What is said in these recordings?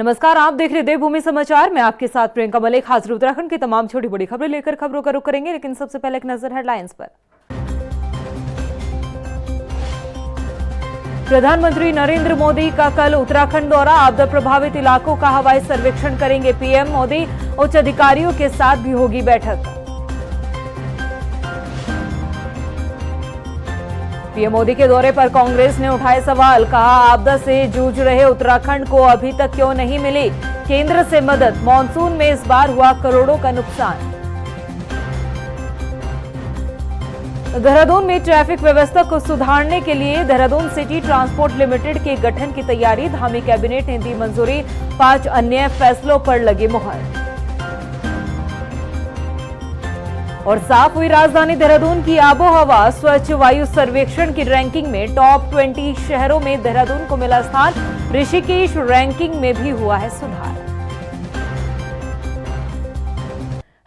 नमस्कार, आप देख रहे देवभूमि समाचार। मैं आपके साथ प्रियंका मलिक हाजिर उत्तराखंड की तमाम छोटी बड़ी खबरें लेकर खबरों का रुख करेंगे, लेकिन सबसे पहले एक नजर हेडलाइंस पर। प्रधानमंत्री नरेंद्र मोदी का कल उत्तराखंड दौरा, आपदा प्रभावित इलाकों का हवाई सर्वेक्षण करेंगे पीएम मोदी। उच्च अधिकारियों के साथ भी होगी बैठक। पीएम मोदी के दौरे पर कांग्रेस ने उठाए सवाल, कहा आपदा से जूझ रहे उत्तराखंड को अभी तक क्यों नहीं मिली केंद्र से मदद। मानसून में इस बार हुआ करोड़ों का नुकसान। देहरादून में ट्रैफिक व्यवस्था को सुधारने के लिए देहरादून सिटी ट्रांसपोर्ट लिमिटेड के गठन की तैयारी, धामी कैबिनेट ने दी मंजूरी। 5 अन्य फैसलों पर लगी मुहर। और साफ हुई राजधानी देहरादून की आबोहवा, स्वच्छ वायु सर्वेक्षण की रैंकिंग में टॉप 20 शहरों में देहरादून को मिला स्थान। ऋषिकेश रैंकिंग में भी हुआ है सुधार।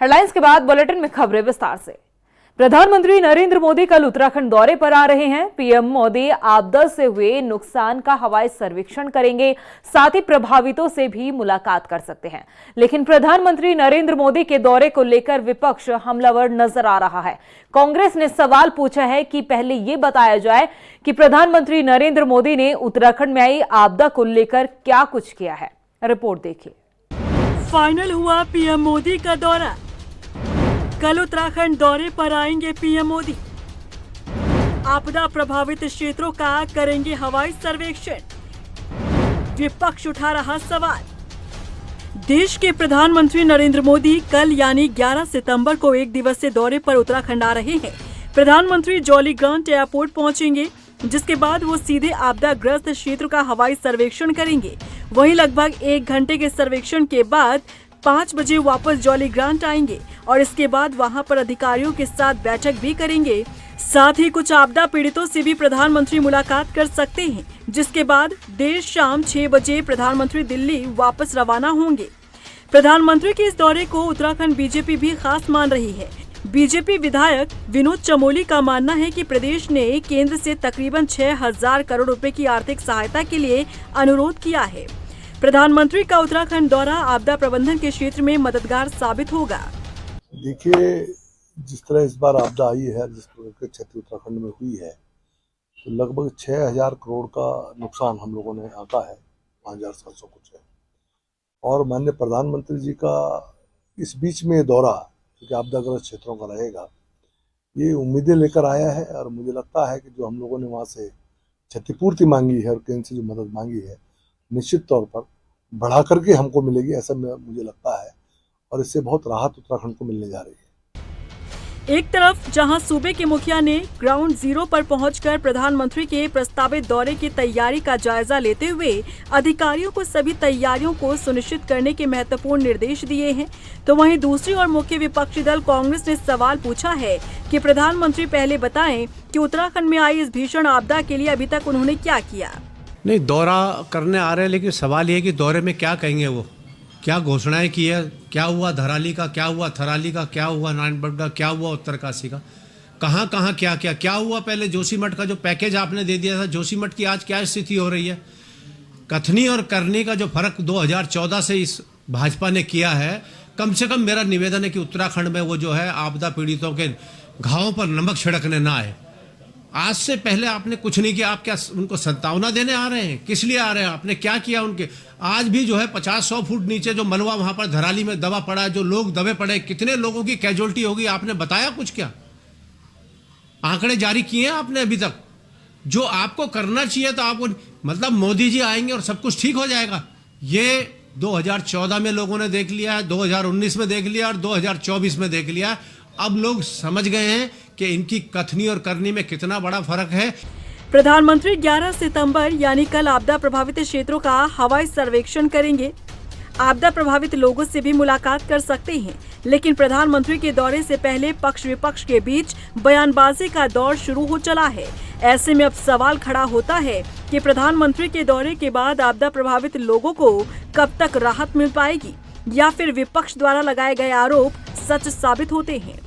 हेडलाइंस के बाद बुलेटिन में खबरें विस्तार से। प्रधानमंत्री नरेंद्र मोदी कल उत्तराखंड दौरे पर आ रहे हैं। पीएम मोदी आपदा से हुए नुकसान का हवाई सर्वेक्षण करेंगे, साथ ही प्रभावितों से भी मुलाकात कर सकते हैं। लेकिन प्रधानमंत्री नरेंद्र मोदी के दौरे को लेकर विपक्ष हमलावर नजर आ रहा है। कांग्रेस ने सवाल पूछा है कि पहले ये बताया जाए कि प्रधानमंत्री नरेंद्र मोदी ने उत्तराखंड में आई आपदा को लेकर क्या कुछ किया है। रिपोर्ट देखिए। फाइनल हुआ पीएम मोदी का दौरा। कल उत्तराखंड दौरे पर आएंगे पीएम मोदी। आपदा प्रभावित क्षेत्रों का करेंगे हवाई सर्वेक्षण। विपक्ष उठा रहा सवाल। देश के प्रधानमंत्री नरेंद्र मोदी कल यानी 11 सितंबर को एक दिवसीय दौरे पर उत्तराखंड आ रहे हैं। प्रधानमंत्री जौलीग्रांट एयरपोर्ट पहुंचेंगे, जिसके बाद वो सीधे आपदाग्रस्त क्षेत्र का हवाई सर्वेक्षण करेंगे। वहीं लगभग 1 घंटे के सर्वेक्षण के बाद 5 बजे वापस जौलीग्रांट आएंगे और इसके बाद वहां पर अधिकारियों के साथ बैठक भी करेंगे। साथ ही कुछ आपदा पीड़ितों से भी प्रधानमंत्री मुलाकात कर सकते हैं, जिसके बाद देर शाम 6 बजे प्रधानमंत्री दिल्ली वापस रवाना होंगे। प्रधानमंत्री के इस दौरे को उत्तराखंड बीजेपी भी खास मान रही है। बीजेपी विधायक विनोद चमोली का मानना है कि प्रदेश ने केंद्र से तकरीबन 6000 करोड़ रुपए की आर्थिक सहायता के लिए अनुरोध किया है। प्रधानमंत्री का उत्तराखंड दौरा आपदा प्रबंधन के क्षेत्र में मददगार साबित होगा। देखिए, जिस तरह इस बार आपदा आई है, जिस तरह की क्षति उत्तराखंड में हुई है, तो लगभग 6000 करोड़ का नुकसान हम लोगों ने आंका है, 5700 कुछ है। और माननीय प्रधानमंत्री जी का इस बीच में दौरा, क्योंकि आपदाग्रस्त क्षेत्रों का रहेगा, ये उम्मीदें लेकर आया है। और मुझे लगता है कि जो हम लोगों ने वहाँ से क्षतिपूर्ति मांगी है और केंद्र से जो मदद मांगी है, निश्चित तौर पर बढ़ा करके हमको मिलेगी, ऐसा मुझे लगता है। और इससे बहुत राहत उत्तराखंड को मिलने जा रही है। एक तरफ जहां सूबे के मुखिया ने ग्राउंड जीरो पर पहुंचकर प्रधानमंत्री के प्रस्तावित दौरे की तैयारी का जायजा लेते हुए अधिकारियों को सभी तैयारियों को सुनिश्चित करने के महत्वपूर्ण निर्देश दिए हैं, तो वहीं दूसरी ओर मुख्य विपक्षी दल कांग्रेस ने सवाल पूछा है कि प्रधानमंत्री पहले बताएं कि उत्तराखंड में आई इस भीषण आपदा के लिए अभी तक उन्होंने क्या किया। नहीं, दौरा करने आ रहे हैं, लेकिन सवाल ये है कि दौरे में क्या कहेंगे, वो क्या घोषणाएं की है, क्या हुआ धराली का, क्या हुआ थराली का, क्या हुआ नारायणगढ़ का, क्या हुआ उत्तरकाशी का, कहाँ कहाँ क्या हुआ। पहले जोशीमठ का जो पैकेज आपने दे दिया था, जोशीमठ की आज क्या स्थिति हो रही है। कथनी और करनी का जो फर्क 2014 से इस भाजपा ने किया है, कम से कम मेरा निवेदन है कि उत्तराखंड में वो जो है आपदा पीड़ितों के घावों पर नमक छिड़कने ना आए। आज से पहले आपने कुछ नहीं किया। आप क्या उनको संतावना देने आ रहे हैं? किस लिए आ रहे हैं? आपने क्या किया उनके? आज भी जो है 50-100 फुट नीचे जो मलबा वहां पर धराली में दबा पड़ा है, जो लोग दबे पड़े, कितने लोगों की कैजुअल्टी होगी आपने बताया कुछ? क्या आंकड़े जारी किए हैं आपने अभी तक? जो आपको करना चाहिए तो आपको, मतलब मोदी जी आएंगे और सब कुछ ठीक हो जाएगा, ये 2014 में लोगों ने देख लिया, 2019 में देख लिया और 2024 में देख लिया। अब लोग समझ गए हैं कि इनकी कथनी और करनी में कितना बड़ा फर्क है। प्रधानमंत्री 11 सितंबर यानी कल आपदा प्रभावित क्षेत्रों का हवाई सर्वेक्षण करेंगे। आपदा प्रभावित लोगों से भी मुलाकात कर सकते हैं, लेकिन प्रधानमंत्री के दौरे से पहले पक्ष विपक्ष के बीच बयानबाजी का दौर शुरू हो चला है। ऐसे में अब सवाल खड़ा होता है कि प्रधानमंत्री के दौरे के बाद आपदा प्रभावित लोगों को कब तक राहत मिल पाएगी, या फिर विपक्ष द्वारा लगाए गए आरोप सच साबित होते हैं।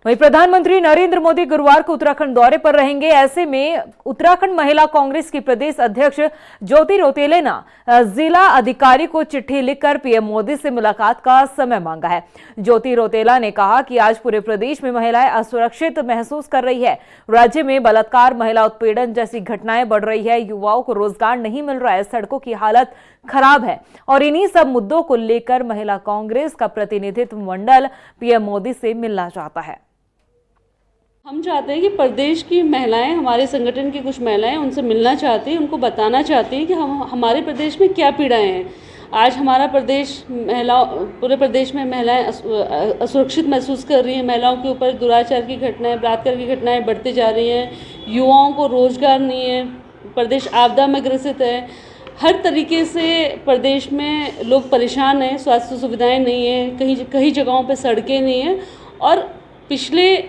वहीं प्रधानमंत्री नरेंद्र मोदी गुरुवार को उत्तराखंड दौरे पर रहेंगे। ऐसे में उत्तराखंड महिला कांग्रेस की प्रदेश अध्यक्ष ज्योति रौतेले ने जिला अधिकारी को चिट्ठी लिखकर पीएम मोदी से मुलाकात का समय मांगा है। ज्योति रौतेला ने कहा कि आज पूरे प्रदेश में महिलाएं असुरक्षित महसूस कर रही है। राज्य में बलात्कार, महिला उत्पीड़न जैसी घटनाएं बढ़ रही है। युवाओं को रोजगार नहीं मिल रहा है, सड़कों की हालत खराब है और इन्हीं सब मुद्दों को लेकर महिला कांग्रेस का प्रतिनिधित्व मंडल पीएम मोदी से मिलना चाहता है। हम चाहते हैं कि प्रदेश की महिलाएं, हमारे संगठन की कुछ महिलाएं उनसे मिलना चाहती हैं, उनको बताना चाहती हैं कि हमारे प्रदेश में क्या पीड़ाएं हैं। आज हमारा प्रदेश पूरे प्रदेश में महिलाएं असुरक्षित महसूस कर रही हैं। महिलाओं के ऊपर दुराचार की घटनाएं, बलात्कार की घटनाएं बढ़ती जा रही हैं। युवाओं को रोजगार नहीं है। प्रदेश आपदा में ग्रसित है। हर तरीके से प्रदेश में लोग परेशान हैं। स्वास्थ्य सुविधाएं नहीं है, कई जगहों पे सड़कें नहीं हैं। और पिछले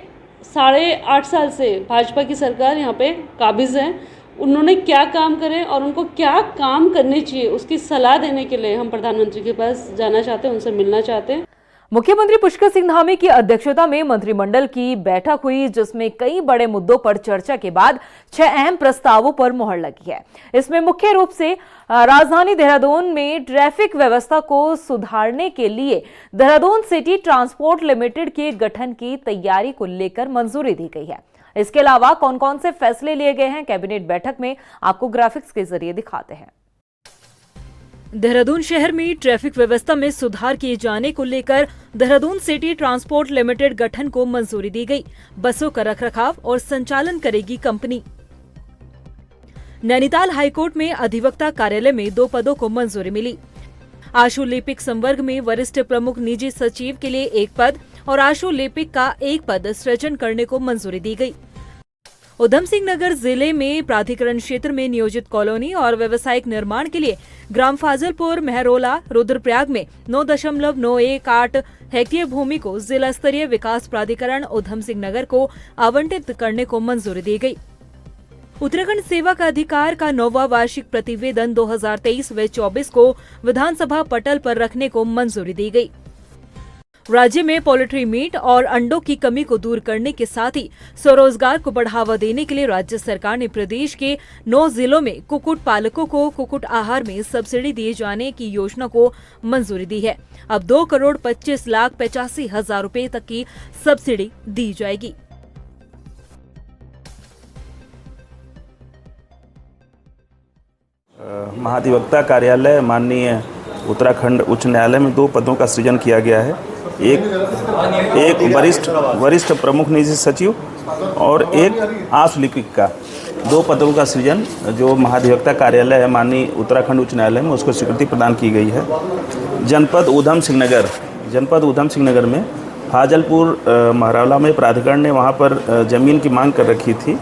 8.5 साल से भाजपा की सरकार यहाँ पे काबिज है। उन्होंने क्या काम करे और उनको क्या काम करने चाहिए, उसकी सलाह देने के लिए हम प्रधानमंत्री के पास जाना चाहते हैं, उनसे मिलना चाहते हैं। मुख्यमंत्री पुष्कर सिंह धामी की अध्यक्षता में मंत्रिमंडल की बैठक हुई, जिसमें कई बड़े मुद्दों पर चर्चा के बाद 6 अहम प्रस्तावों पर मुहर लगी है। इसमें मुख्य रूप से राजधानी देहरादून में ट्रैफिक व्यवस्था को सुधारने के लिए देहरादून सिटी ट्रांसपोर्ट लिमिटेड के गठन की तैयारी को लेकर मंजूरी दी गई है। इसके अलावा कौन कौन से फैसले लिए गए हैं, कैबिनेट बैठक में आपको ग्राफिक्स के जरिए दिखाते हैं। देहरादून शहर में ट्रैफिक व्यवस्था में सुधार किए जाने को लेकर देहरादून सिटी ट्रांसपोर्ट लिमिटेड गठन को मंजूरी दी गई। बसों का रखरखाव और संचालन करेगी कंपनी। नैनीताल हाईकोर्ट में अधिवक्ता कार्यालय में 2 पदों को मंजूरी मिली। आशु लिपिक संवर्ग में वरिष्ठ प्रमुख निजी सचिव के लिए 1 पद और आशु लिपिक का 1 पद सृजन करने को मंजूरी दी गई। उधम सिंह नगर जिले में प्राधिकरण क्षेत्र में नियोजित कॉलोनी और व्यवसायिक निर्माण के लिए ग्राम फाजलपुर, महरोला, रुद्रप्रयाग में 9.918 हेक्टेयर भूमि को जिला स्तरीय विकास प्राधिकरण उधम सिंह नगर को आवंटित करने को मंजूरी दी गई। उत्तराखंड सेवा का अधिकार का 9वां वार्षिक प्रतिवेदन 2023 व 24 को विधानसभा पटल पर रखने को मंजूरी दी गई। राज्य में पोल्ट्री मीट और अंडों की कमी को दूर करने के साथ ही स्वरोजगार को बढ़ावा देने के लिए राज्य सरकार ने प्रदेश के 9 जिलों में कुक्कुट पालकों को कुक्कुट आहार में सब्सिडी दिए जाने की योजना को मंजूरी दी है। अब 2,25,85,000 रुपए तक की सब्सिडी दी जाएगी। महाधिवक्ता कार्यालय माननीय उत्तराखंड उच्च न्यायालय में 2 पदों का सृजन किया गया है। एक वरिष्ठ प्रमुख निजी सचिव और एक आशु लिपिक का 2 पदों का सृजन जो महाधिवक्ता कार्यालय है माननीय उत्तराखंड उच्च न्यायालय में उसको स्वीकृति प्रदान की गई है। जनपद उधम सिंह नगर में फाजलपुर महरौला में प्राधिकरण ने वहाँ पर जमीन की मांग कर रखी थी।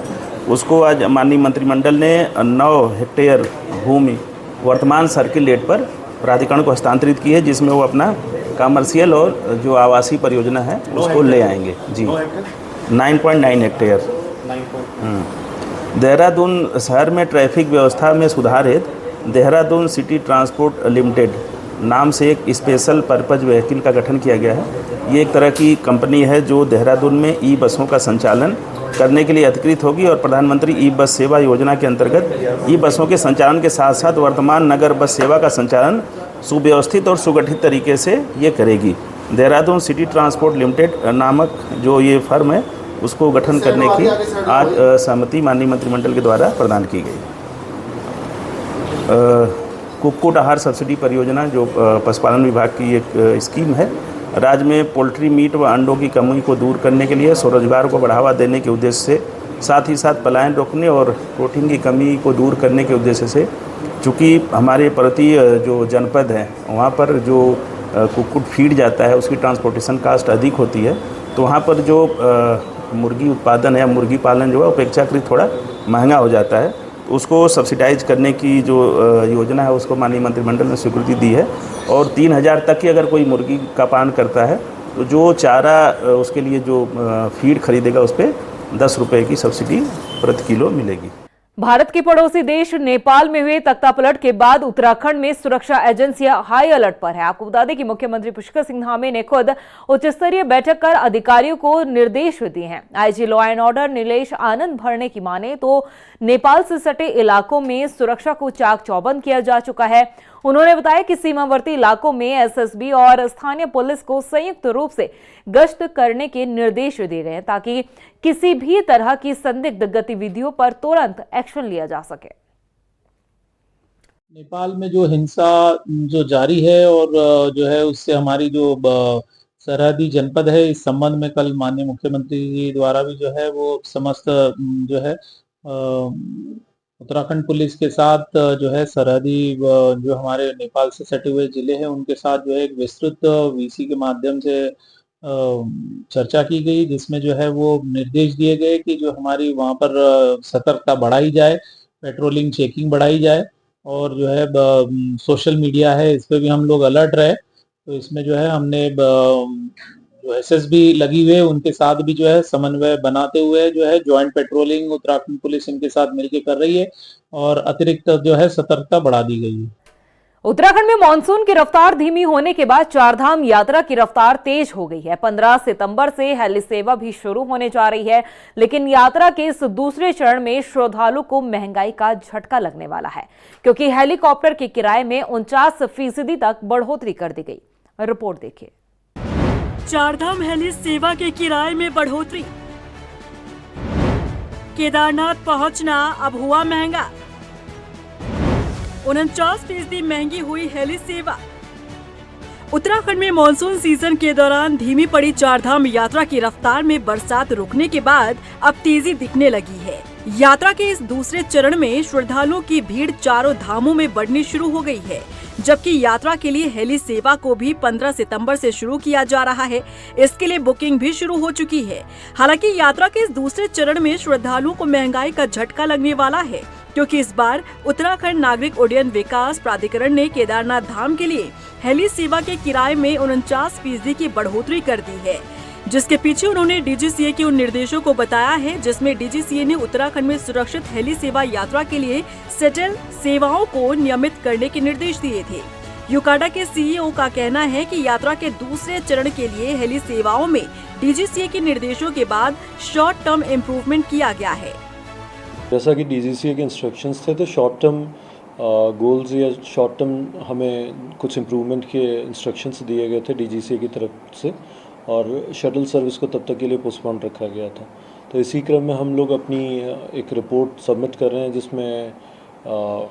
उसको आज माननीय मंत्रिमंडल ने 9 हेक्टेयर भूमि वर्तमान सर्किल रेट पर प्राधिकरण को हस्तांतरित की है, जिसमें वो अपना कमर्शियल और जो आवासीय परियोजना है उसको ले आएंगे। जी 9.9 हेक्टेयर। देहरादून शहर में ट्रैफिक व्यवस्था में सुधार हेतु देहरादून सिटी ट्रांसपोर्ट लिमिटेड नाम से एक स्पेशल पर्पज व्हीकल का गठन किया गया है। ये एक तरह की कंपनी है जो देहरादून में ई बसों का संचालन करने के लिए अधिकृत होगी और प्रधानमंत्री ई बस सेवा योजना के अंतर्गत ई बसों के संचालन के साथ साथ वर्तमान नगर बस सेवा का संचालन सुव्यवस्थित और सुगठित तरीके से ये करेगी। देहरादून सिटी ट्रांसपोर्ट लिमिटेड नामक जो ये फर्म है उसको गठन करने की आज सहमति माननीय मंत्रिमंडल के द्वारा प्रदान की गई। कुक्कुट आहार सब्सिडी परियोजना जो पशुपालन विभाग की एक स्कीम है, राज्य में पोल्ट्री मीट व अंडों की कमी को दूर करने के लिए स्वरोजगार को बढ़ावा देने के उद्देश्य से, साथ ही साथ पलायन रोकने और प्रोटीन की कमी को दूर करने के उद्देश्य से, चूँकि हमारे पर्वतीय जो जनपद हैं वहाँ पर जो कुक्कुट फीड जाता है उसकी ट्रांसपोर्टेशन कास्ट अधिक होती है, तो वहाँ पर जो मुर्गी उत्पादन या मुर्गी पालन जो है अपेक्षाकृत थोड़ा महंगा हो जाता है। उसको सब्सिडाइज करने की जो योजना है उसको माननीय मंत्रिमंडल ने स्वीकृति दी है और 3,000 तक की अगर कोई मुर्गी का पालन करता है तो जो चारा उसके लिए जो फीड खरीदेगा उस पर 10 रुपये की सब्सिडी प्रति किलो मिलेगी। भारत के पड़ोसी देश नेपाल में हुए तख्तापलट के बाद उत्तराखंड में सुरक्षा एजेंसियां हाई अलर्ट पर है। आपको बता दें कि मुख्यमंत्री पुष्कर सिंह धामी ने खुद उच्च स्तरीय बैठक कर अधिकारियों को निर्देश दिए हैं। IG law and order Nilesh Anand भरने की माने तो नेपाल से सटे इलाकों में सुरक्षा को चाक चौबंद किया जा चुका है। उन्होंने बताया कि सीमावर्ती इलाकों में एसएसबी और स्थानीय पुलिस को संयुक्त रूप से गश्त करने के निर्देश दिए गए हैं ताकि किसी भी तरह की संदिग्ध गतिविधियों पर तुरंत एक्शन लिया जा सके। नेपाल में जो हिंसा जो जारी है और जो है उससे हमारी जो सरहदी जनपद है, इस संबंध में कल माननीय मुख्यमंत्री जी द्वारा भी जो है वो समस्त जो है उत्तराखंड पुलिस के साथ जो है सरहदी जो हमारे नेपाल से सटे हुए जिले हैं उनके साथ जो है एक विस्तृत वीसी के माध्यम से चर्चा की गई, जिसमें जो है वो निर्देश दिए गए कि जो हमारी वहाँ पर सतर्कता बढ़ाई जाए, पेट्रोलिंग चेकिंग बढ़ाई जाए और जो है सोशल मीडिया है इस पे भी हम लोग अलर्ट रहे। तो इसमें जो है हमने जो एसएसबी लगी हुए उनके साथ भी जो है समन्वय बनाते हुए जो है ज्वाइंट पेट्रोलिंग उत्तराखंड पुलिस इनके साथ मिलकर कर रही है और अतिरिक्त जो है सतर्कता बढ़ा दी गई है। उत्तराखंड में मानसून की रफ्तार धीमी होने के बाद चारधाम यात्रा की रफ्तार तेज हो गई है। 15 सितंबर से हेली सेवा भी शुरू होने जा रही है, लेकिन यात्रा के इस दूसरे चरण में श्रद्धालु को महंगाई का झटका लगने वाला है क्योंकि हेलीकॉप्टर के किराए में 49% तक बढ़ोतरी कर दी गई। रिपोर्ट देखिए। चारधाम हेली सेवा के किराए में बढ़ोतरी, केदारनाथ पहुंचना अब हुआ महंगा। 49% महंगी हुई हेली सेवा। उत्तराखंड में मानसून सीजन के दौरान धीमी पड़ी चारधाम यात्रा की रफ्तार में बरसात रुकने के बाद अब तेजी दिखने लगी है। यात्रा के इस दूसरे चरण में श्रद्धालुओं की भीड़ चारों धामों में बढ़नी शुरू हो गई है, जबकि यात्रा के लिए हेली सेवा को भी 15 सितंबर से शुरू किया जा रहा है। इसके लिए बुकिंग भी शुरू हो चुकी है। हालांकि यात्रा के इस दूसरे चरण में श्रद्धालुओं को महंगाई का झटका लगने वाला है क्योंकि इस बार उत्तराखंड नागरिक उड्डयन विकास प्राधिकरण ने केदारनाथ धाम के लिए हेली सेवा के किराए में 49% की बढ़ोतरी कर दी है, जिसके पीछे उन्होंने डीजीसीए के उन निर्देशों को बताया है जिसमें डीजीसीए ने उत्तराखंड में सुरक्षित हेली सेवा यात्रा के लिए सेटल सेवाओं को नियमित करने के निर्देश दिए थे। यूकाडा के सीईओ का कहना है कि यात्रा के दूसरे चरण के लिए हेली सेवाओं में डीजीसीए के निर्देशों के बाद शॉर्ट टर्म इम्प्रूवमेंट किया गया है। जैसा कि डीजीसीए के इंस्ट्रक्शंस थे तो शॉर्ट टर्म गोल्स या शॉर्ट टर्म हमें कुछ इम्प्रूवमेंट के इंस्ट्रक्शंस दिए गए थे डीजीसीए की तरफ से और शटल सर्विस को तब तक के लिए पोस्टपोन रखा गया था। तो इसी क्रम में हम लोग अपनी एक रिपोर्ट सबमिट कर रहे हैं जिसमें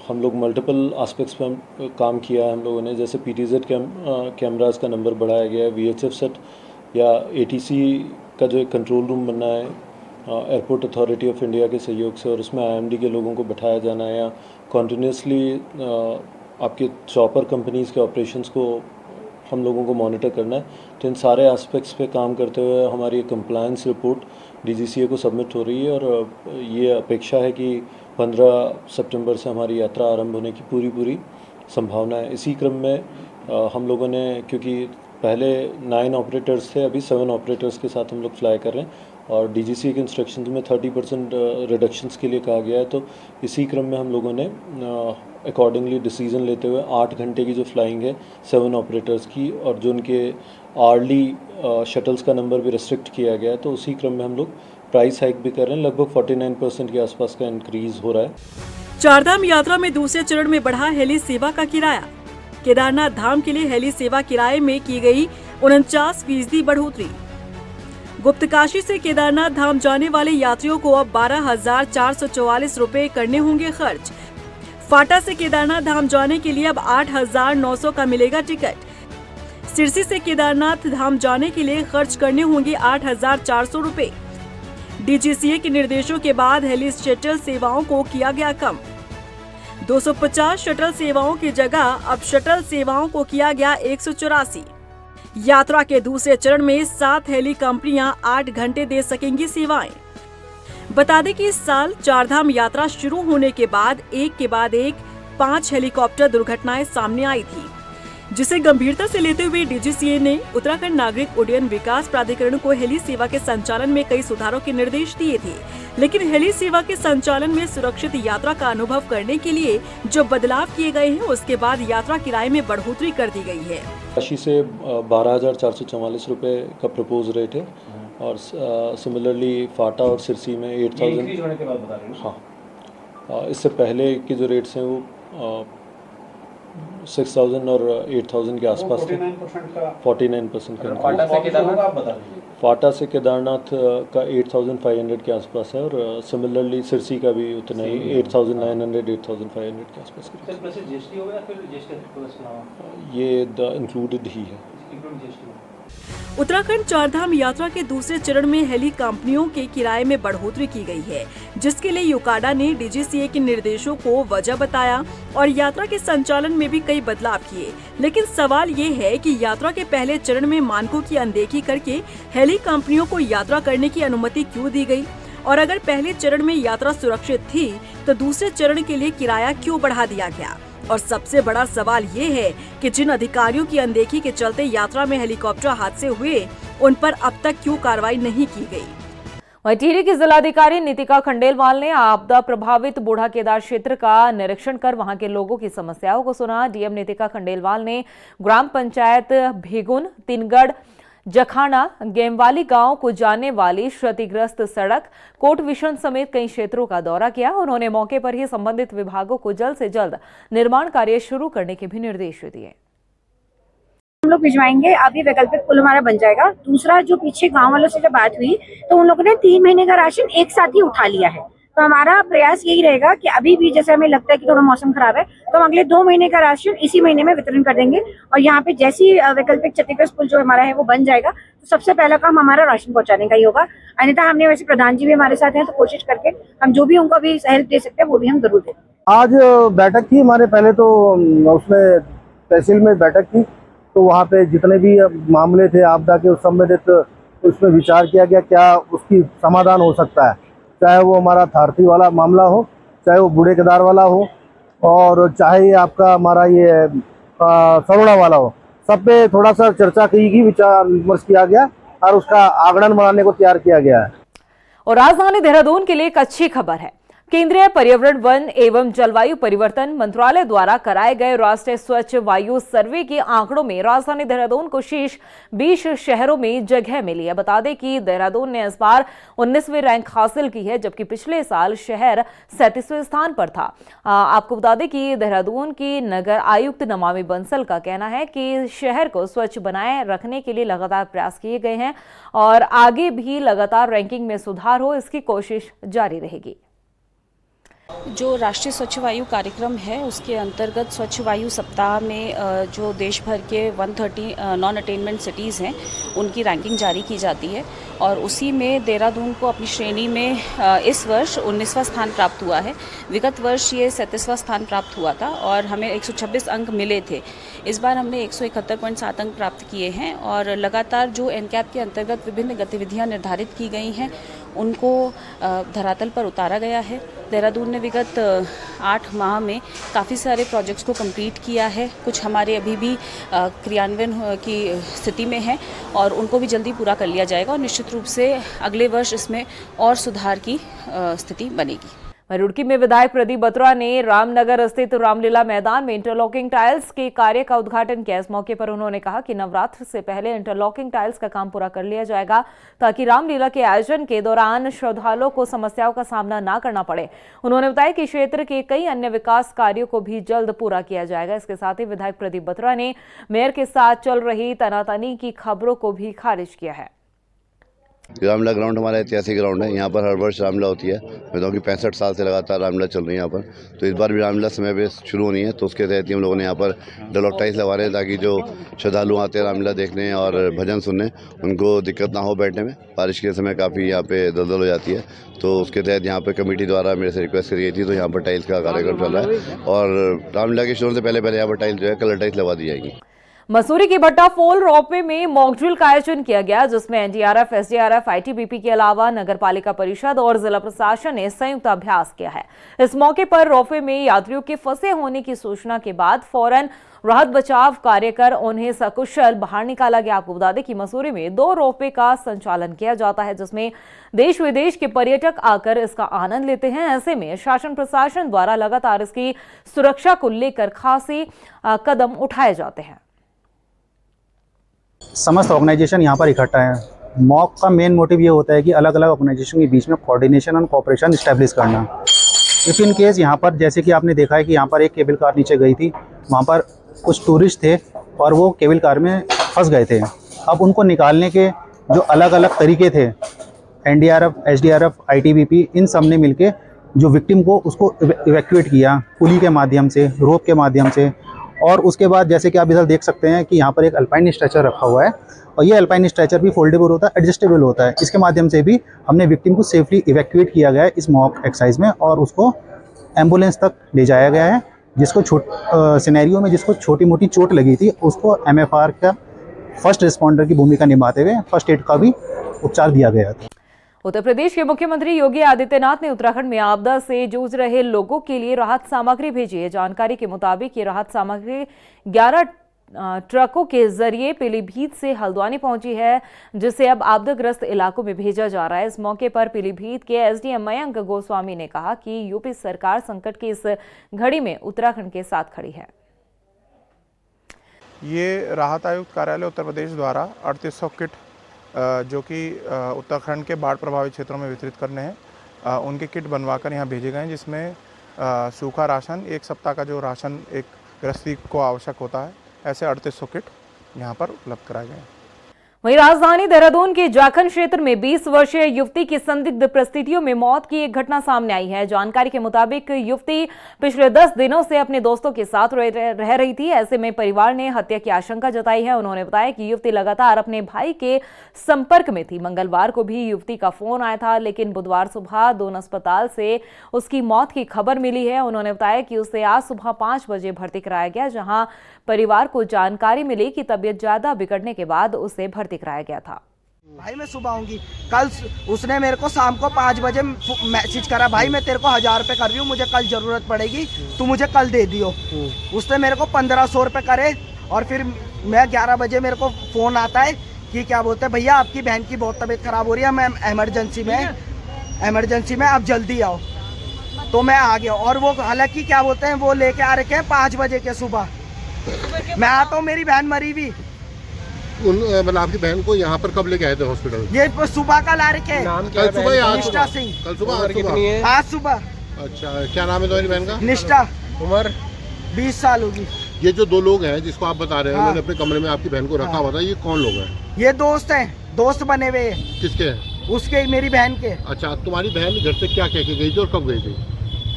हम लोग मल्टीपल एस्पेक्ट्स पे काम किया है हम लोगों ने, जैसे पीटीजेड कैमरास का नंबर बढ़ाया गया है, वीएचएफ सेट या एटीसी का जो एक कंट्रोल रूम बनना है एयरपोर्ट अथॉरिटी ऑफ इंडिया के सहयोग से और उसमें आईएमडी के लोगों को बैठाया जाना है या कॉन्टीन्यूसली आपके चॉपर कंपनीज़ के ऑपरेशंस को हम लोगों को मॉनिटर करना है। तो इन सारे एस्पेक्ट्स पे काम करते हुए हमारी कंप्लायंस रिपोर्ट डीजीसीए को सबमिट हो रही है और ये अपेक्षा है कि 15 सितंबर से हमारी यात्रा आरंभ होने की पूरी संभावना है। इसी क्रम में हम लोगों ने, क्योंकि पहले 9 ऑपरेटर्स थे, अभी 7 ऑपरेटर्स के साथ हम लोग फ्लाई कर रहे हैं और डीजीसीए के इंस्ट्रक्शंस में 30% रिडक्शंस के लिए कहा गया है। तो इसी क्रम में हम लोगों ने अकॉर्डिंगली डिसीजन लेते हुए 8 घंटे की जो फ्लाइंग है 7 ऑपरेटर्स की और जो उनके आर्ली शटल्स का नंबर भी रिस्ट्रिक्ट किया गया है, तो उसी क्रम में हम लोग प्राइस हाइक भी कर रहे हैं। लगभग 49% के आसपास का इंक्रीज हो रहा है। चारधाम यात्रा में दूसरे चरण में बढ़ा हेली सेवा का किराया। केदारनाथ धाम के लिए हेली सेवा किराए में की गई 49% बढ़ोतरी। गुप्तकाशी से केदारनाथ धाम जाने वाले यात्रियों को अब 12,444 रुपए करने होंगे खर्च। फाटा से केदारनाथ धाम जाने के लिए अब 8,900 का मिलेगा टिकट। सिरसी से केदारनाथ धाम जाने के लिए खर्च करने होंगे 8,400 रुपए। डीजीसीए के निर्देशों के बाद हेली शटल सेवाओं को किया गया कम। 250 शटल सेवाओं की जगह अब शटल सेवाओं को किया गया 184। यात्रा के दूसरे चरण में 7 हेली कंपनियां 8 घंटे दे सकेंगी सेवाएं। बता दें कि इस साल चारधाम यात्रा शुरू होने के बाद एक के बाद एक 5 हेलीकॉप्टर दुर्घटनाएं सामने आई थी, जिसे गंभीरता से लेते हुए डीजीसीए ने उत्तराखंड नागरिक उड्डयन विकास प्राधिकरण को हेली सेवा के संचालन में कई सुधारों के निर्देश दिए थे। लेकिन हेली सेवा के संचालन में सुरक्षित यात्रा का अनुभव करने के लिए जो बदलाव किए गए हैं, उसके बाद यात्रा किराए में बढ़ोतरी कर दी गई है। काशी से 12,444 रुपये का प्रपोज रेट है और सिमिलरली फाटा और सिरसी में 8,000। हाँ, इससे पहले के जो रेट्स हैं वो 6,000 और 8,000 के आसपास थे। 49% का। फाटा से केदारनाथ का 8,500 के आसपास है और सिमिलरली सिरसी का भी उतना ही 8,900 8,500 के आसपास। ये इंक्लूडेड ही है। उत्तराखंड चारधाम यात्रा के दूसरे चरण में हेली कंपनियों के किराए में बढ़ोतरी की गई है, जिसके लिए यूकाडा ने डीजीसीए के निर्देशों को वजह बताया और यात्रा के संचालन में भी कई बदलाव किए। लेकिन सवाल ये है कि यात्रा के पहले चरण में मानकों की अनदेखी करके हेली कंपनियों को यात्रा करने की अनुमति क्यों दी गई, और अगर पहले चरण में यात्रा सुरक्षित थी तो दूसरे चरण के लिए किराया क्यों बढ़ा दिया गया। और सबसे बड़ा सवाल ये है कि जिन अधिकारियों की अनदेखी के चलते यात्रा में हेलीकॉप्टर हादसे हुए, उन पर अब तक क्यों कार्रवाई नहीं की गई। वहीं टिहरी की जिलाधिकारी नीतिका खंडेलवाल ने आपदा प्रभावित बूढ़ा केदार क्षेत्र का निरीक्षण कर वहां के लोगों की समस्याओं को सुना। डीएम नीतिका खंडेलवाल ने ग्राम पंचायत भिगुन, तिनगढ़, जखाना, गेमवाली गांव को जाने वाली क्षतिग्रस्त सड़क, कोट विशन समेत कई क्षेत्रों का दौरा किया। उन्होंने मौके पर ही संबंधित विभागों को जल्द से जल्द निर्माण कार्य शुरू करने के भी निर्देश दिए। हम लोग भिजवाएंगे, अभी वैकल्पिक पुल हमारा बन जाएगा। दूसरा, जो पीछे गांव वालों से जब बात हुई तो उन लोगों ने 3 महीने का राशन एक साथ ही उठा लिया है। तो हमारा प्रयास यही रहेगा कि अभी भी जैसे हमें लगता है कि थोड़ा मौसम खराब है तो हम अगले 2 महीने का राशन इसी महीने में वितरण कर देंगे। और यहाँ पे जैसी वैकल्पिक क्षतिग्रस्त पुल जो हमारा है वो बन जाएगा तो सबसे पहला काम हमारा राशन पहुंचाने का ही होगा। अन्यथा हमने, वैसे प्रधान जी भी हमारे साथ हैं, तो कोशिश करके हम जो भी उनको भी हेल्प दे सकते हैं वो भी हम जरूर दें। आज बैठक थी हमारे, पहले तो उसमें तहसील में बैठक थी तो वहाँ पे जितने भी मामले थे आपदा के उस संबंधित उसमें विचार किया गया क्या उसकी समाधान हो सकता है, चाहे वो हमारा थारती वाला मामला हो, चाहे वो बूढ़े केदार वाला हो, और चाहे ये आपका हमारा ये सरोड़ा वाला हो। सब पे थोड़ा सा चर्चा की गई, विचार विमर्श किया गया और उसका आगणन बनाने को तैयार किया गया है। और राजधानी देहरादून के लिए एक अच्छी खबर है। केंद्रीय पर्यावरण, वन एवं जलवायु परिवर्तन मंत्रालय द्वारा कराए गए राष्ट्रीय स्वच्छ वायु सर्वे के आंकड़ों में राजधानी देहरादून को शीर्ष 20 शहरों में जगह मिली है। बता दें कि देहरादून ने इस बार 19वीं रैंक हासिल की है, जबकि पिछले साल शहर 37वें स्थान पर था। आपको बता दें कि देहरादून की नगर आयुक्त नमामि बंसल का कहना है कि शहर को स्वच्छ बनाए रखने के लिए लगातार प्रयास किए गए हैं और आगे भी लगातार रैंकिंग में सुधार हो, इसकी कोशिश जारी रहेगी। जो राष्ट्रीय स्वच्छ वायु कार्यक्रम है उसके अंतर्गत स्वच्छ वायु सप्ताह में जो देश भर के 130 नॉन अटेनमेंट सिटीज़ हैं उनकी रैंकिंग जारी की जाती है और उसी में देहरादून को अपनी श्रेणी में इस वर्ष 19वां स्थान प्राप्त हुआ है। विगत वर्ष ये 37वां स्थान प्राप्त हुआ था और हमें 126 अंक मिले थे। इस बार हमने 171.7 अंक प्राप्त किए हैं और लगातार जो एनकैप के अंतर्गत विभिन्न गतिविधियां निर्धारित की गई हैं उनको धरातल पर उतारा गया है। देहरादून ने विगत 8 माह में काफ़ी सारे प्रोजेक्ट्स को कंप्लीट किया है, कुछ हमारे अभी भी क्रियान्वयन की स्थिति में हैं और उनको भी जल्दी पूरा कर लिया जाएगा और निश्चित रूप से अगले वर्ष इसमें और सुधार की स्थिति बनेगी। रुड़की में विधायक प्रदीप बत्रा ने रामनगर स्थित रामलीला मैदान में इंटरलॉकिंग टाइल्स के कार्य का उद्घाटन किया। इस मौके पर उन्होंने कहा कि नवरात्र से पहले इंटरलॉकिंग टाइल्स का काम पूरा कर लिया जाएगा ताकि रामलीला के आयोजन के दौरान श्रद्धालुओं को समस्याओं का सामना न करना पड़े। उन्होंने बताया कि क्षेत्र के कई अन्य विकास कार्यों को भी जल्द पूरा किया जाएगा। इसके साथ ही विधायक प्रदीप बत्रा ने मेयर के साथ चल रही तनातनी की खबरों को भी खारिज किया है। रामलीला ग्राउंड हमारा ऐतिहासिक ग्राउंड है, यहाँ पर हर वर्ष रामलीला होती है। मैं बताऊँ कि 65 साल से लगातार रामलीला चल रही है यहाँ पर, तो इस बार भी रामलीला समय पे शुरू होनी है, तो उसके तहत ही हम लोगों ने यहाँ पर इंटरलॉक टाइल्स लगा रहे हैं ताकि जो श्रद्धालु आते हैं रामलीला देखने और भजन सुनने उनको दिक्कत ना हो बैठने में। बारिश के समय काफ़ी यहाँ पे दलदल हो जाती है, तो उसके तहत यहाँ पर कमेटी द्वारा मेरे से रिक्वेस्ट करी गई थी, तो यहाँ पर टाइल्स का कार्यक्रम चल रहा है और रामलीला के शुरू से पहले यहाँ पर टाइल्स जो है कलर टाइल्स लगा दी जाएगी। मसूरी के भट्टाफोल रोपवे में मॉक ड्रिल का आयोजन किया गया, जिसमें एनडीआरएफ, एसडीआरएफ, आईटीबीपी के अलावा नगर पालिका परिषद और जिला प्रशासन ने संयुक्त अभ्यास किया है। इस मौके पर रोपवे में यात्रियों के फंसे होने की सूचना के बाद फौरन राहत बचाव कार्य कर उन्हें सकुशल बाहर निकाला गया। आपको बता दें कि मसूरी में 2 रोपवे का संचालन किया जाता है, जिसमें देश विदेश के पर्यटक आकर इसका आनंद लेते हैं। ऐसे में शासन प्रशासन द्वारा लगातार इसकी सुरक्षा को लेकर खासी कदम उठाए जाते हैं। समस्त ऑर्गेनाइजेशन यहाँ पर इकट्ठा है। मॉक का मेन मोटिव ये होता है कि अलग अलग ऑर्गेनाइजेशन के बीच में कोऑर्डिनेशन और कोऑपरेशन इस्टेब्लिश करना। इफ़ इन केस यहाँ पर जैसे कि आपने देखा है कि यहाँ पर एक केबल कार नीचे गई थी, वहाँ पर कुछ टूरिस्ट थे और वो केबल कार में फंस गए थे। अब उनको निकालने के जो अलग अलग तरीके थे, एनडीआरएफ, एसडीआरएफ, आईटीबीपी, इन सब ने मिलके जो विक्टिम को उसको इवैक्यूएट किया पुली के माध्यम से, रोप के माध्यम से। और उसके बाद जैसे कि आप इधर देख सकते हैं कि यहाँ पर एक अल्पाइन स्ट्रेचर रखा हुआ है और ये अल्पाइन स्ट्रेचर भी फोल्डेबल होता है, एडजस्टेबल होता है। इसके माध्यम से भी हमने विक्टिम को सेफली इवैक्यूएट किया गया है इस मॉक एक्सरसाइज में और उसको एम्बुलेंस तक ले जाया गया है। जिसको सिनेरियो में जिसको छोटी मोटी चोट लगी थी उसको एमएफआर का फर्स्ट रिस्पॉन्डर की भूमिका निभाते हुए फर्स्ट एड का भी उपचार दिया गया था। उत्तर प्रदेश के मुख्यमंत्री योगी आदित्यनाथ ने उत्तराखंड में आपदा से जूझ रहे लोगों के लिए राहत सामग्री भेजी है। जानकारी के मुताबिक ये राहत सामग्री 11 ट्रकों के जरिए पीलीभीत से हल्द्वानी पहुंची है, जिसे अब आपदाग्रस्त इलाकों में भेजा जा रहा है। इस मौके पर पीलीभीत के एसडीएम मयंक गोस्वामी ने कहा कि यूपी सरकार संकट की इस घड़ी में उत्तराखंड के साथ खड़ी है। ये राहत आयुक्त कार्यालय उत्तर प्रदेश द्वारा 3800 किट जो कि उत्तराखंड के बाढ़ प्रभावित क्षेत्रों में वितरित करने हैं, उनके किट बनवाकर यहाँ भेजे गए हैं, जिसमें सूखा राशन, 1 सप्ताह का जो राशन एक गृहस्थी को आवश्यक होता है, ऐसे 3800 किट यहाँ पर उपलब्ध कराए गए हैं। वहीं राजधानी देहरादून के जाखन क्षेत्र में 20 वर्षीय युवती की संदिग्ध परिस्थितियों में मौत की एक घटना सामने आई है। जानकारी के मुताबिक युवती पिछले 10 दिनों से अपने दोस्तों के साथ रह रही थी। ऐसे में परिवार ने हत्या की आशंका जताई है। उन्होंने बताया कि युवती लगातार अपने भाई के संपर्क में थी। मंगलवार को भी युवती का फोन आया था, लेकिन बुधवार सुबह दोन अस्पताल से उसकी मौत की खबर मिली है। उन्होंने बताया कि उसे आज सुबह 5 बजे भर्ती कराया गया, जहां परिवार को जानकारी मिली कि तबीयत ज्यादा बिगड़ने के बाद उसे भर्ती कराया गया था। भाई मैं सुबह आऊंगी कल। उसने मेरे को शाम को 5 बजे मैसेज करा, भाई मैं तेरे को 1000 रुपए कर रही हूँ, मुझे कल जरूरत पड़ेगी, तू मुझे कल दे दियो। उसने मेरे को 1500 रुपए करे और फिर मैं 11 बजे मेरे को फोन आता है कि क्या बोलते हैं, भैया आपकी बहन की बहुत तबीयत खराब हो रही है, मैं इमरजेंसी में आप जल्दी आओ। तो मैं आ गया और वो हालांकि क्या बोलते हैं वो लेके आ रखे हैं 5 बजे के सुबह। मैं आता हूँ, मेरी बहन मरी भी। मतलब आपकी बहन को यहाँ पर कब लेके आए थे हॉस्पिटल? ये सुबह का ला रखे हैं। कल सुबह या निष्ठा सिंह। कल सुबह आज सुबह। अच्छा, क्या नाम है तुम्हारी बहन का? निष्ठा। उम्र 20 साल होगी। ये जो 2 लोग हैं जिसको आप बता रहे हैं, उन्होंने अपने कमरे में आपकी बहन को रखा हुआ था, ये कौन लोग हैं? ये दोस्त हैं, दोस्त बने हुए। किसके? उसके, मेरी बहन के। अच्छा, तुम्हारी बहन घर से क्या कह के गई थी और कब गई थी?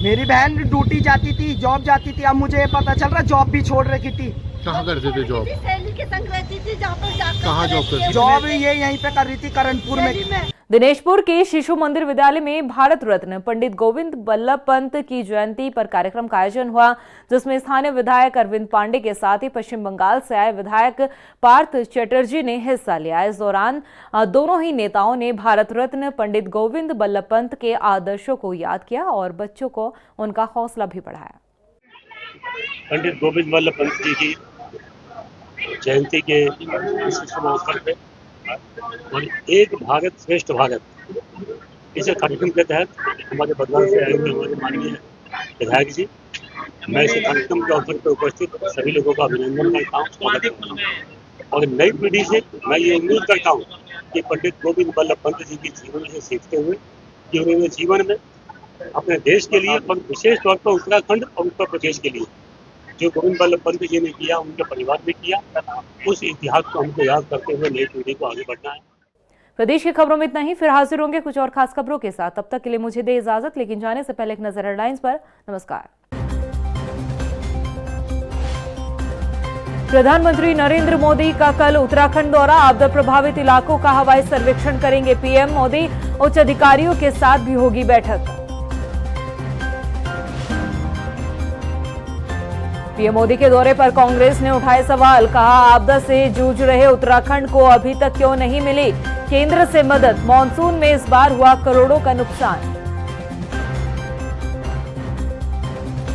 मेरी बहन ड्यूटी जाती थी, जॉब जाती थी। अब मुझे पता चल रहा जॉब भी छोड़ रखी थी। कहाँ करते थे जॉब? के संग रहती थी, कहाँ जॉब करती थी? जॉब ये यहीं पे कर रही थी, करणपुर में। दिनेशपुर के शिशु मंदिर विद्यालय में भारत रत्न पंडित गोविंद बल्लभ पंत की जयंती पर कार्यक्रम का आयोजन हुआ, जिसमें स्थानीय विधायक अरविंद पांडे के साथ ही पश्चिम बंगाल से आए विधायक पार्थ चटर्जी ने हिस्सा लिया। इस दौरान दोनों ही नेताओं ने भारत रत्न पंडित गोविंद बल्लभ पंत के आदर्शों को याद किया और बच्चों को उनका हौसला भी बढ़ाया। पंडित गोविंद बल्लभ पंत जी की जयंती के इस शुभ अवसर पे और एक भारत श्रेष्ठ भारत इस कार्यक्रम के तहत हमारे बदलाव से आए हुए हमारे माननीय विधायक जी, मैं इस कार्यक्रम के अवसर पर उपस्थित सभी लोगों का अभिनंदन करता हूँ, स्वागत करता हूँ और नई पीढ़ी से मैं ये उम्मीद करता हूँ कि पंडित गोविंद बल्लभ पंत जी के जीवन से सीखते हुए कि उन्होंने जीवन में अपने देश के लिए और विशेष तौर पर उत्तराखंड और उत्तर प्रदेश के लिए जो गोविंद बल्लभ पंत जी ने किया, उनके परिवार ने किया, उस इतिहास को हमको याद करते हुए नई पीढ़ी को आगे बढ़ना है। प्रदेश की खबरों में इतना ही। फिर हाजिर होंगे कुछ और खास खबरों के साथ। तब तक के लिए मुझे दे इजाजत, लेकिन जाने से पहले एक नजर हेडलाइंस पर। नमस्कार। प्रधानमंत्री नरेंद्र मोदी का कल उत्तराखंड दौरा, आपदा प्रभावित इलाकों का हवाई सर्वेक्षण करेंगे पीएम मोदी। उच्च अधिकारियों के साथ भी होगी बैठक। पीएम मोदी के दौरे पर कांग्रेस ने उठाए सवाल, कहा आपदा से जूझ रहे उत्तराखंड को अभी तक क्यों नहीं मिली केंद्र से मदद, मानसून में इस बार हुआ करोड़ों का नुकसान।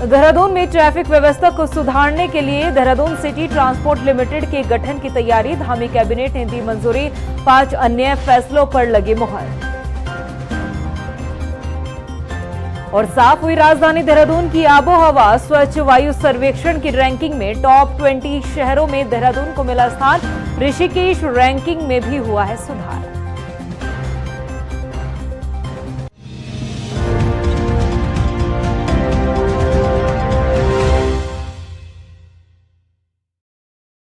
देहरादून में ट्रैफिक व्यवस्था को सुधारने के लिए देहरादून सिटी ट्रांसपोर्ट लिमिटेड के गठन की तैयारी, धामी कैबिनेट ने दी मंजूरी, 5 अन्य फैसलों पर लगी मुहर। और साफ हुई राजधानी देहरादून की आबोहवा, स्वच्छ वायु सर्वेक्षण की रैंकिंग में टॉप 20 शहरों में देहरादून को मिला स्थान, ऋषिकेश रैंकिंग में भी हुआ है सुधार।